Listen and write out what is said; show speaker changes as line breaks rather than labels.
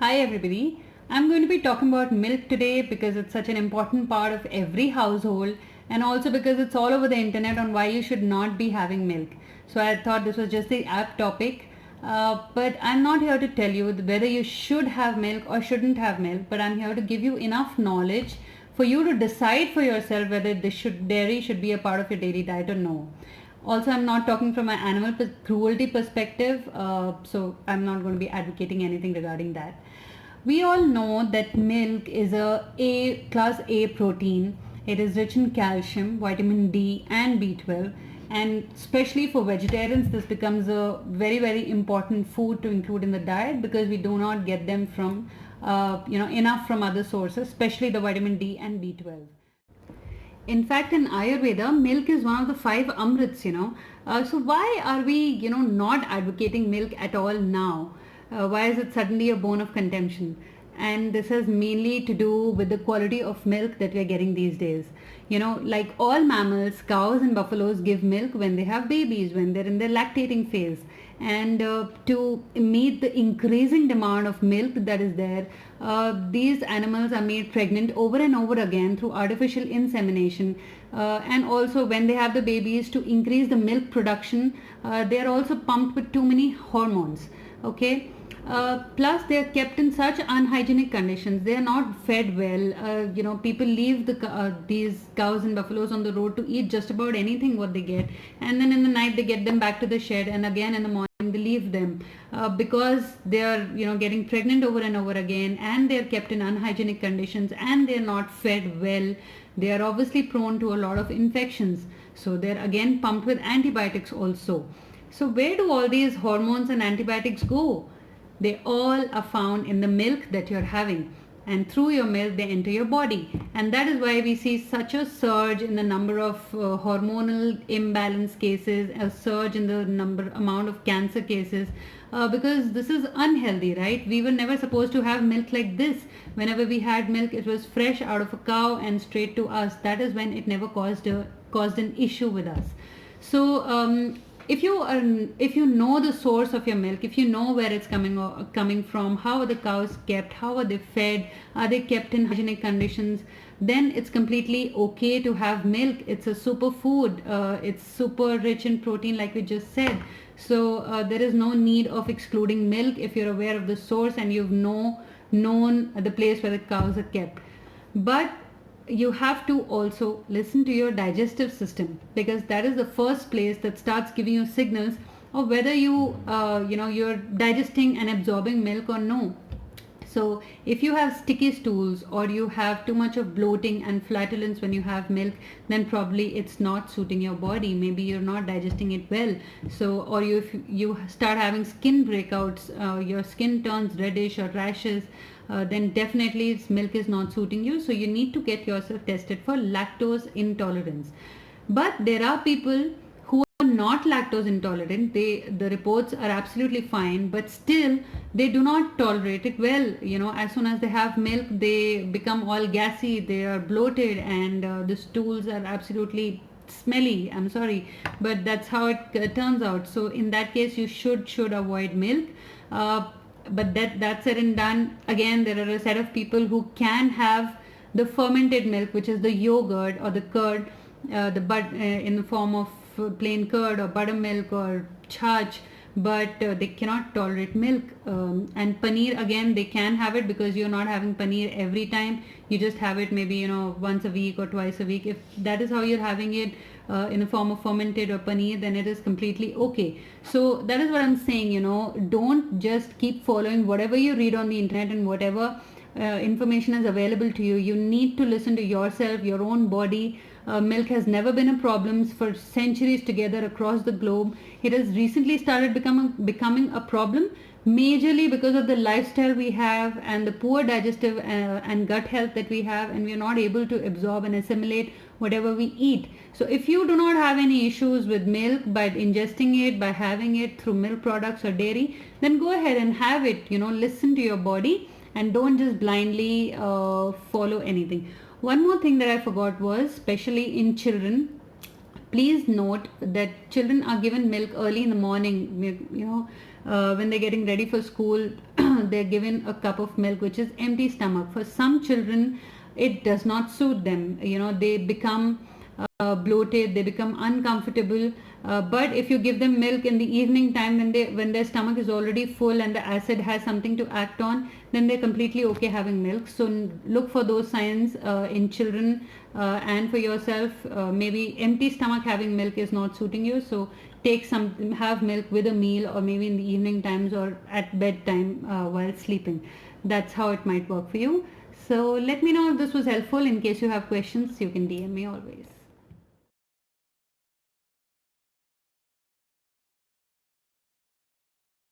Hi everybody. I'm going to be talking about milk today because it's such an important part of every household and also because it's all over the internet on why you should not be having milk. So I thought this was just the apt topic. But I'm not here to tell you whether you should have milk or shouldn't have milk, but I'm here to give you enough knowledge for you to decide for yourself whether dairy should be a part of your daily diet or no. Also, I'm not talking from an cruelty perspective, so I'm not going to be advocating anything regarding that. We all know that milk is a class A protein. It is rich in calcium, vitamin D, and B12. And especially for vegetarians, this becomes a very important food to include in the diet because we do not get them from enough from other sources, especially the vitamin D and B12. In fact, in Ayurveda, milk is one of the five amrits. So why are we not advocating milk at all now? Why is it suddenly a bone of contention? And this has mainly to do with the quality of milk that we are getting these days. Like all mammals, cows and buffaloes give milk when they have babies, when they're in their lactating phase. And to meet the increasing demand of milk that is there, these animals are made pregnant over and over again through artificial insemination. And also when they have the babies, to increase the milk production, they are also pumped with too many hormones. Okay. Plus they are kept in such unhygienic conditions. They are not fed well. People leave these cows and buffaloes on the road to eat just about anything what they get, and then in the night they get them back to the shed, and again in the morning they leave them because they are getting pregnant over and over again, and they are kept in unhygienic conditions, and they are not fed well. They are obviously prone to a lot of infections, so they are again pumped with antibiotics also. So where do all these hormones and antibiotics go? They all are found in the milk that you're having, and through your milk they enter your body, and that is why we see such a surge in the number of hormonal imbalance cases, a surge in the amount of cancer cases, because this is unhealthy, right? We were never supposed to have milk like this. Whenever we had milk, it was fresh out of a cow and straight to us. That is when it never caused an issue with us. So if you know the source of your milk, if you know where it's coming from, how are the cows kept, how are they fed, are they kept in hygienic conditions, then it's completely okay to have milk. It's a super food. It's super rich in protein, like we just said. So there is no need of excluding milk if you're aware of the source and you've known the place where the cows are kept. But you have to also listen to your digestive system, because that is the first place that starts giving you signals of whether you're digesting and absorbing milk or no. So if you have sticky stools, or you have too much of bloating and flatulence when you have milk, then probably it's not suiting your body. Maybe you're not digesting it well. So, or if you start having skin breakouts, your skin turns reddish or rashes, then definitely milk is not suiting you. So you need to get yourself tested for lactose intolerance. But there are people who are not lactose intolerant. The reports are absolutely fine, but still they do not tolerate it well. As soon as they have milk, they become all gassy, they are bloated, and the stools are absolutely smelly. I'm sorry, but that's how it turns out. So in that case, you should avoid milk. But that said and done, again there are a set of people who can have the fermented milk, which is the yogurt or the curd, in the form of plain curd or buttermilk or chach, but they cannot tolerate milk. And paneer, again they can have it, because you're not having paneer every time. You just have it maybe once a week or twice a week. If that is how you're having it, in a form of fermented or paneer, then it is completely okay. So that is what I'm saying. Don't just keep following whatever you read on the internet and whatever information is available to you. You need to listen to yourself, your own body. Milk has never been a problem for centuries together across the globe. It has recently started becoming a problem, majorly because of the lifestyle we have and the poor digestive and gut health that we have, and we are not able to absorb and assimilate whatever we eat. So if you do not have any issues with milk, by ingesting it, by having it through milk products or dairy, then go ahead and have it. Listen to your body and don't just blindly follow anything. One more thing that I forgot was, especially in children, please note that children are given milk early in the morning. when they're getting ready for school, they're given a cup of milk which is empty stomach. For some children, it does not suit them. They become bloated, they become uncomfortable. But if you give them milk in the evening time, when their stomach is already full and the acid has something to act on, then they're completely okay having milk. So look for those signs in children, and for yourself. Maybe empty stomach having milk is not suiting you, so have milk with a meal, or maybe in the evening times or at bedtime while sleeping. That's how it might work for you. So let me know if this was helpful. In case you have questions, you can DM me always.